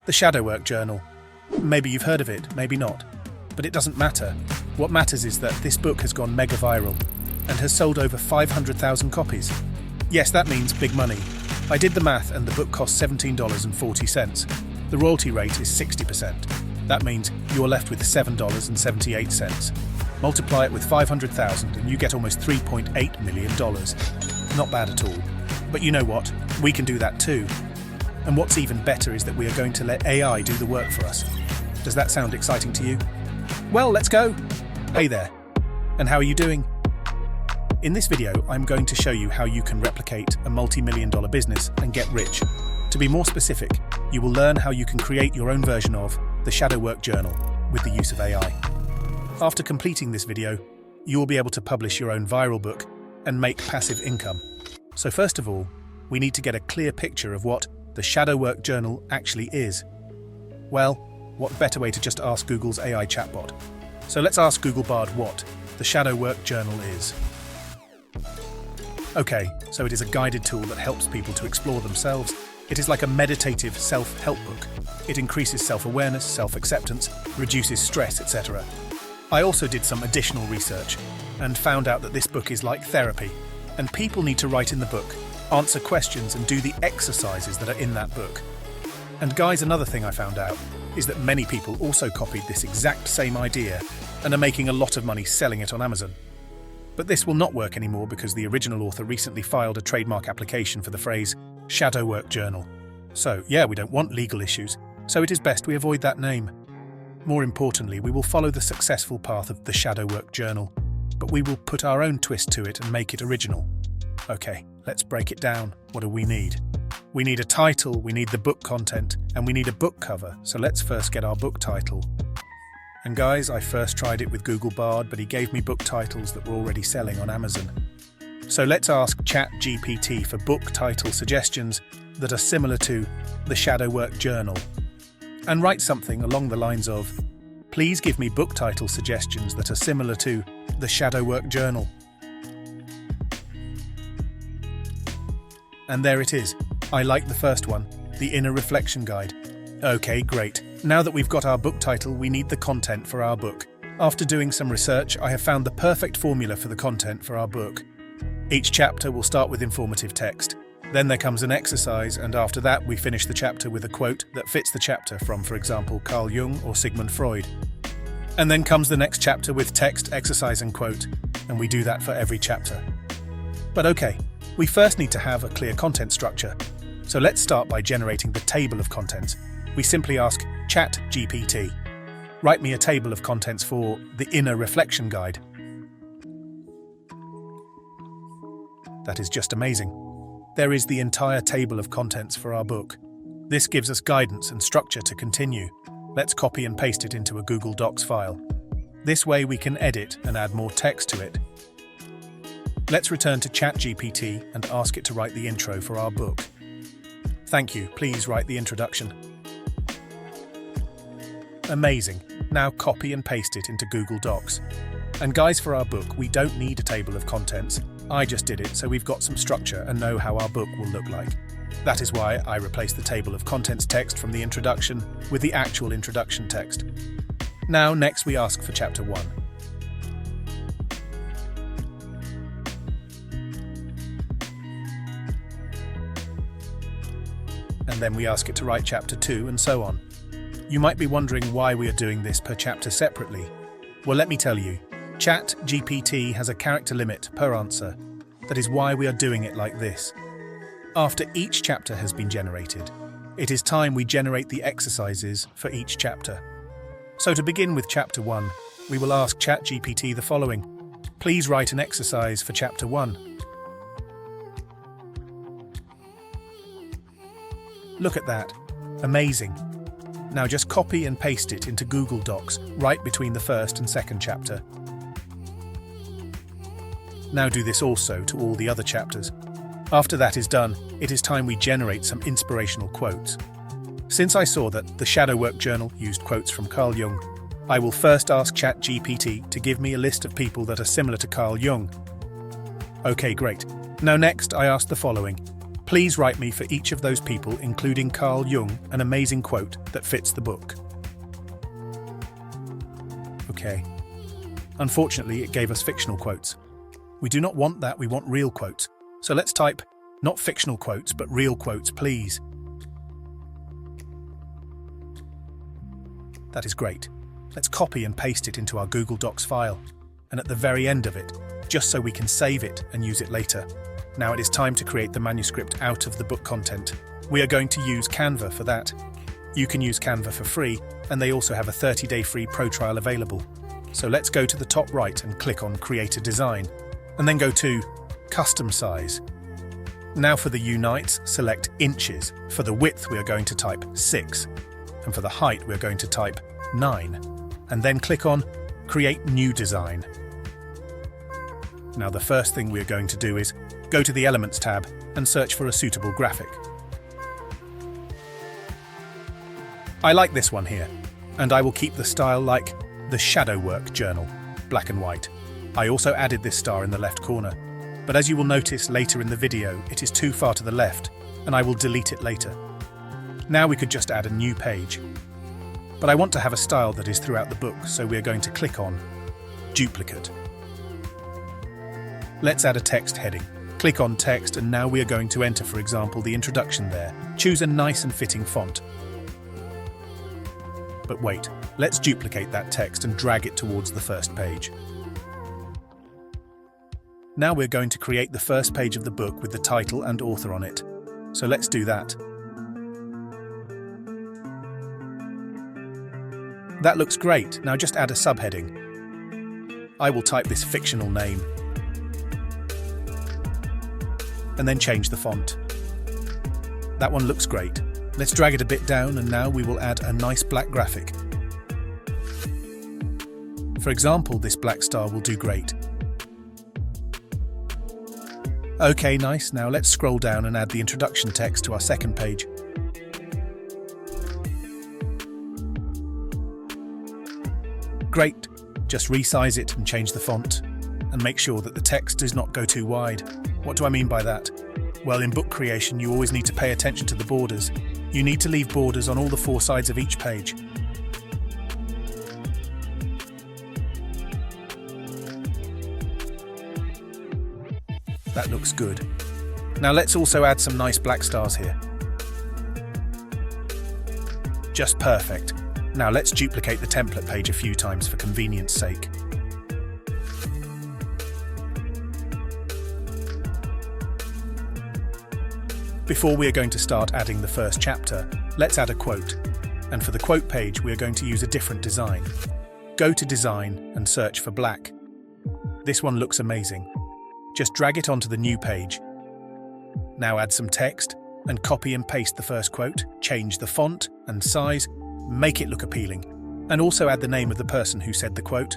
The Shadowwork Journal. Maybe you've heard of it, maybe not. But it doesn't matter. What matters is that this book has gone mega viral and has sold over 500,000 copies. Yes, that means big money. I did the math and the book costs $17.40. The royalty rate is 60%. That means you're left with $7.78. Multiply it with 500,000 and you get almost $3.8 million. Not bad at all. But you know what? We can do that too. And what's even better is that we are going to let AI do the work for us. Does that sound exciting to you? Well, let's go! Hey there. And how are you doing? In this video, I'm going to show you how you can replicate a multi-million-dollar business and get rich. To be more specific, you will learn how you can create your own version of the Shadowwork Journal with the use of AI. After completing this video, you will be able to publish your own viral book and make passive income. So first of all, we need to get a clear picture of what the Shadowwork Journal actually is. Well, what better way to just ask Google's AI chatbot? So let's ask Google Bard what the Shadowwork Journal is. Okay, so it is a guided tool that helps people to explore themselves. It is like a meditative self-help book. It increases self-awareness, self-acceptance, reduces stress, etc. I also did some additional research and found out that this book is like therapy, and people need to write in the book, answer questions and do the exercises that are in that book. And guys, another thing I found out is that many people also copied this exact same idea and are making a lot of money selling it on Amazon. But this will not work anymore because the original author recently filed a trademark application for the phrase Shadowwork Journal. So yeah, we don't want legal issues, so it is best we avoid that name. More importantly, we will follow the successful path of the Shadowwork Journal, but we will put our own twist to it and make it original. Okay, let's break it down. What do we need? We need a title, we need the book content, and we need a book cover. So let's first get our book title. And guys, I first tried it with Google Bard, but he gave me book titles that were already selling on Amazon. So let's ask ChatGPT for book title suggestions that are similar to the Shadowwork Journal. And write something along the lines of, please give me book title suggestions that are similar to the Shadowwork Journal. And there it is. I like the first one, the Inner Reflection Guide. Okay, great. Now that we've got our book title, we need the content for our book. After doing some research, I have found the perfect formula for the content for our book. Each chapter will start with informative text. Then there comes an exercise, and after that we finish the chapter with a quote that fits the chapter from, for example, Carl Jung or Sigmund Freud. And then comes the next chapter with text, exercise and quote, and we do that for every chapter. But okay, we first need to have a clear content structure. So let's start by generating the table of contents. We simply ask ChatGPT, write me a table of contents for the Inner Reflection Guide. That is just amazing. There is the entire table of contents for our book. This gives us guidance and structure to continue. Let's copy and paste it into a Google Docs file. This way we can edit and add more text to it. Let's return to ChatGPT and ask it to write the intro for our book. Thank you, please write the introduction. Amazing. Now copy and paste it into Google Docs. And guys, for our book, we don't need a table of contents. I just did it, so we've got some structure and know how our book will look like. That is why I replaced the table of contents text from the introduction with the actual introduction text. Now, next we ask for Chapter 1. And then we ask it to write Chapter 2 and so on. You might be wondering why we are doing this per chapter separately. Well, let me tell you. ChatGPT has a character limit per answer. That is why we are doing it like this. After each chapter has been generated, it is time we generate the exercises for each chapter. So to begin with Chapter 1, we will ask ChatGPT the following. Please write an exercise for Chapter 1. Look at that. Amazing. Now just copy and paste it into Google Docs right between the first and second chapter. Now do this also to all the other chapters. After that is done, it is time we generate some inspirational quotes. Since I saw that the Shadowwork Journal used quotes from Carl Jung, I will first ask ChatGPT to give me a list of people that are similar to Carl Jung. Okay, great. Now next I ask the following. Please write me for each of those people, including Carl Jung, an amazing quote that fits the book. Okay. Unfortunately, it gave us fictional quotes. We do not want that, we want real quotes. So let's type, not fictional quotes, but real quotes, please. That is great. Let's copy and paste it into our Google Docs file. And at the very end of it, just so we can save it and use it later. Now it is time to create the manuscript out of the book content. We are going to use Canva for that. You can use Canva for free, and they also have a 30-day free pro trial available. So let's go to the top right and click on Create a Design, and then go to Custom Size. Now for the Unites, select inches. For the width, we are going to type 6, and for the height, we are going to type 9, and then click on Create New Design. Now the first thing we are going to do is go to the Elements tab and search for a suitable graphic. I like this one here, and I will keep the style like the Shadow Work Journal, black and white. I also added this star in the left corner, but as you will notice later in the video, it is too far to the left, and I will delete it later. Now we could just add a new page. But I want to have a style that is throughout the book, so we are going to click on Duplicate. Let's add a text heading. Click on Text, and now we are going to enter, for example, the introduction there. Choose a nice and fitting font. But wait, let's duplicate that text and drag it towards the first page. Now we're going to create the first page of the book with the title and author on it. So let's do that. That looks great. Now just add a subheading. I will type this fictional name. And then change the font. That one looks great. Let's drag it a bit down, and now we will add a nice black graphic. For example, this black star will do great. Okay, nice. Now let's scroll down and add the introduction text to our second page. Great. Just resize it and change the font, and make sure that the text does not go too wide. What do I mean by that? Well, in book creation, you always need to pay attention to the borders. You need to leave borders on all the 4 sides of each page. That looks good. Now let's also add some nice black stars here. Just perfect. Now let's duplicate the template page a few times for convenience sake. Before we are going to start adding the first chapter, let's add a quote. And for the quote page, we are going to use a different design. Go to Design and search for black. This one looks amazing. Just drag it onto the new page. Now add some text and copy and paste the first quote, change the font and size, make it look appealing, and also add the name of the person who said the quote.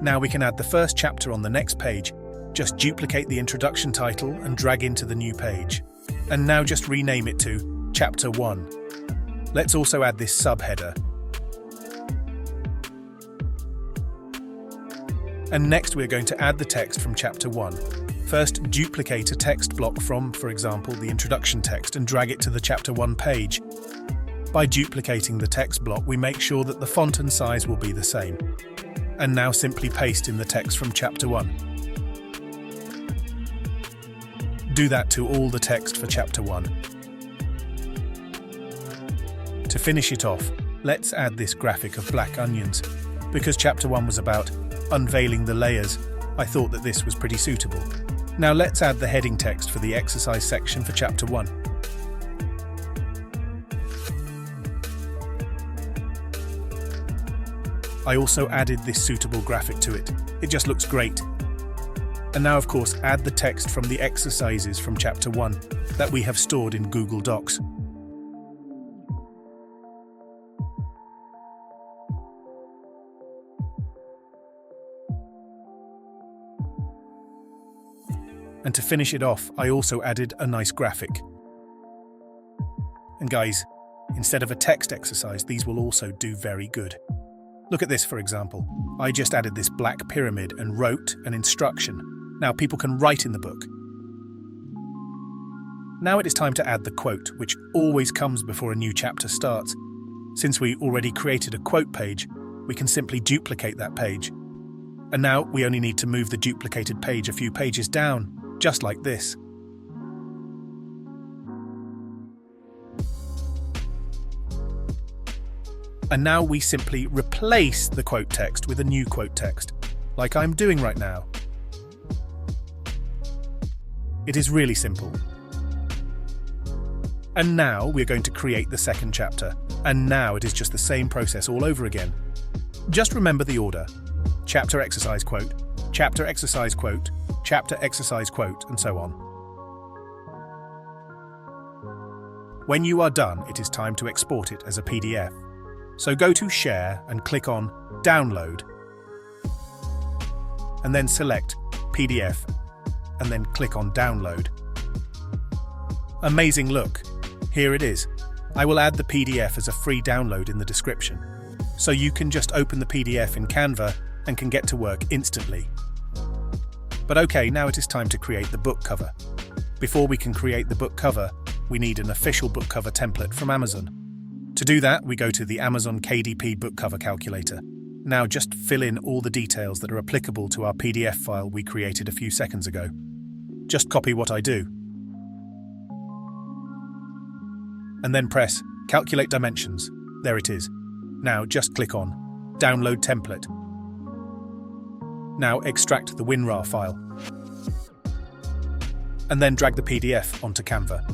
Now we can add the first chapter on the next page. Just duplicate the introduction title and drag into the new page. And now just rename it to Chapter 1. Let's also add this subheader. And next we're going to add the text from Chapter 1. First, duplicate a text block from, for example, the introduction text and drag it to the Chapter 1 page. By duplicating the text block, we make sure that the font and size will be the same. And now simply paste in the text from Chapter 1. Do that to all the text for Chapter 1. To finish it off, let's add this graphic of black onions. Because Chapter 1 was about unveiling the layers, I thought that this was pretty suitable. Now let's add the heading text for the exercise section for Chapter 1. I also added this suitable graphic to it. It just looks great. And now, of course, add the text from the exercises from Chapter 1 that we have stored in Google Docs. And to finish it off, I also added a nice graphic. And guys, instead of a text exercise, these will also do very good. Look at this, for example. I just added this black pyramid and wrote an instruction. Now people can write in the book. Now it is time to add the quote, which always comes before a new chapter starts. Since we already created a quote page, we can simply duplicate that page. And now we only need to move the duplicated page a few pages down, just like this. And now we simply replace the quote text with a new quote text, like I'm doing right now. It is really simple. And now we're going to create the second chapter. And now it is just the same process all over again. Just remember the order. Chapter exercise quote, chapter exercise quote, chapter exercise quote, and so on. When you are done, it is time to export it as a PDF. So go to Share and click on Download. And then select PDF and then click on Download. Amazing look. Here it is. I will add the PDF as a free download in the description. So you can just open the PDF in Canva and can get to work instantly. But okay, now it is time to create the book cover. Before we can create the book cover, we need an official book cover template from Amazon. To do that, we go to the Amazon KDP book cover calculator. Now just fill in all the details that are applicable to our PDF file we created a few seconds ago. Just copy what I do. And then press Calculate Dimensions. There it is. Now just click on Download Template. Now extract the WinRAR file. And then drag the PDF onto Canva.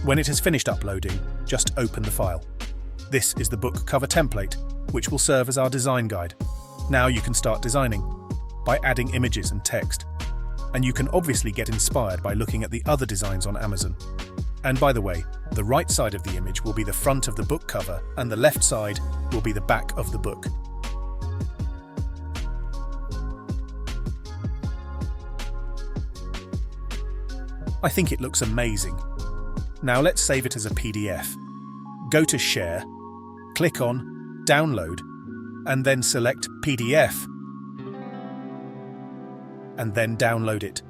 When it has finished uploading, just open the file. This is the book cover template, which will serve as our design guide. Now you can start designing by adding images and text. And you can obviously get inspired by looking at the other designs on Amazon. And by the way, the right side of the image will be the front of the book cover and the left side will be the back of the book. I think it looks amazing. Now let's save it as a PDF. Go to Share, click on Download, and then select PDF. And then download it.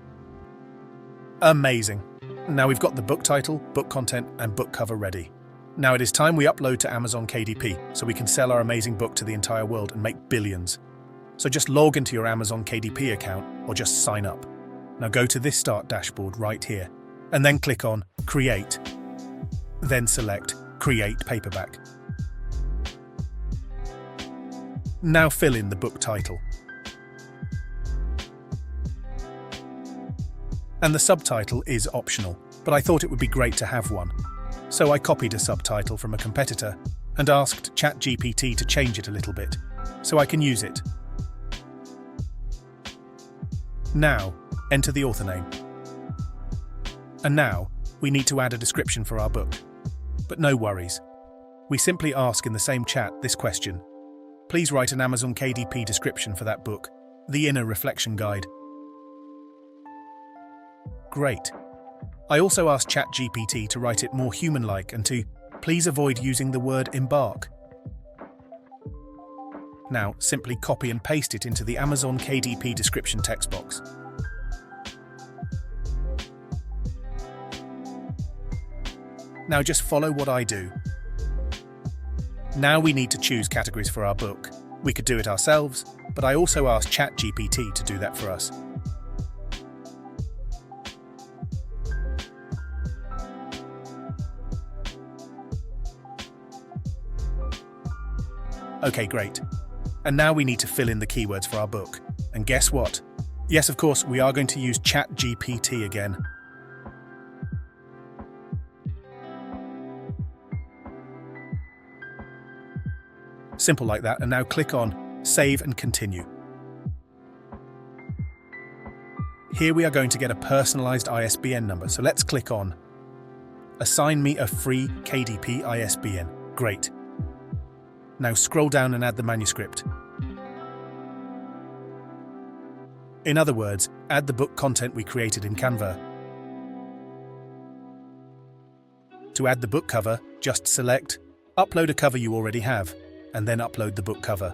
Amazing. Now we've got the book title, book content, and book cover ready. Now it is time we upload to Amazon KDP so we can sell our amazing book to the entire world and make billions. So just log into your Amazon KDP account or just sign up. Now go to this Start dashboard right here and then click on Create. Then select Create Paperback. Now fill in the book title. And the subtitle is optional, but I thought it would be great to have one. So I copied a subtitle from a competitor and asked ChatGPT to change it a little bit, so I can use it. Now, enter the author name. And now, we need to add a description for our book. But no worries. We simply ask in the same chat this question. Please write an Amazon KDP description for that book, The Inner Reflection Guide. Great. I also asked ChatGPT to write it more human-like and to please avoid using the word embark. Now, simply copy and paste it into the Amazon KDP description text box. Now just follow what I do. Now we need to choose categories for our book. We could do it ourselves, but I also asked ChatGPT to do that for us. Okay, great. And now we need to fill in the keywords for our book. And guess what? Yes, of course, we are going to use ChatGPT again. Simple like that, and now click on Save and Continue. Here we are going to get a personalized ISBN number, so let's click on Assign me a free KDP ISBN. Great. Now scroll down and add the manuscript. In other words, add the book content we created in Canva. To add the book cover, just select Upload a cover you already have, and then upload the book cover.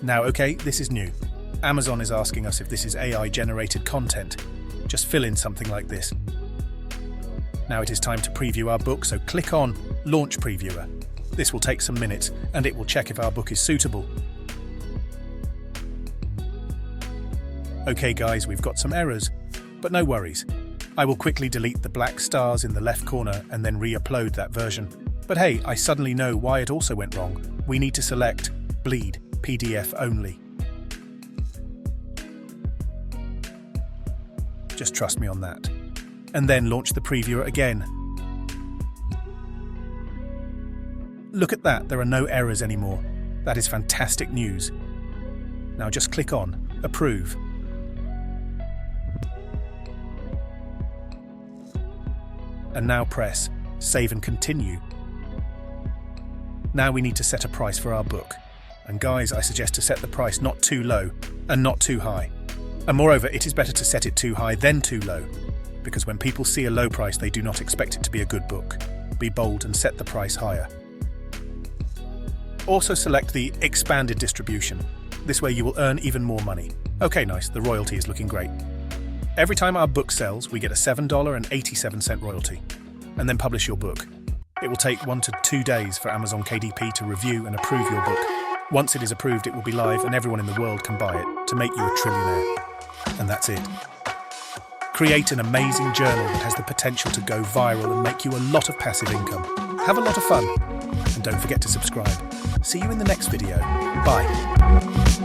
Now, okay, this is new. Amazon is asking us if this is AI-generated content. Just fill in something like this. Now it is time to preview our book, so click on Launch Previewer. This will take some minutes, and it will check if our book is suitable. Okay guys, we've got some errors, but no worries. I will quickly delete the black stars in the left corner and then re-upload that version. But hey, I suddenly know why it also went wrong. We need to select Bleed PDF only. Just trust me on that. And then launch the previewer again. Look at that, there are no errors anymore. That is fantastic news. Now just click on Approve. And now press Save and Continue. Now we need to set a price for our book. And guys, I suggest to set the price not too low and not too high. And moreover, it is better to set it too high than too low, because when people see a low price, they do not expect it to be a good book. Be bold and set the price higher. Also select the Expanded Distribution. This way you will earn even more money. Okay, nice, the royalty is looking great. Every time our book sells, we get a $7.87 royalty. And then publish your book. It will take 1 to 2 days for Amazon KDP to review and approve your book. Once it is approved, it will be live and everyone in the world can buy it to make you a trillionaire. And that's it. Create an amazing journal that has the potential to go viral and make you a lot of passive income. Have a lot of fun. And don't forget to subscribe. See you in the next video. Bye.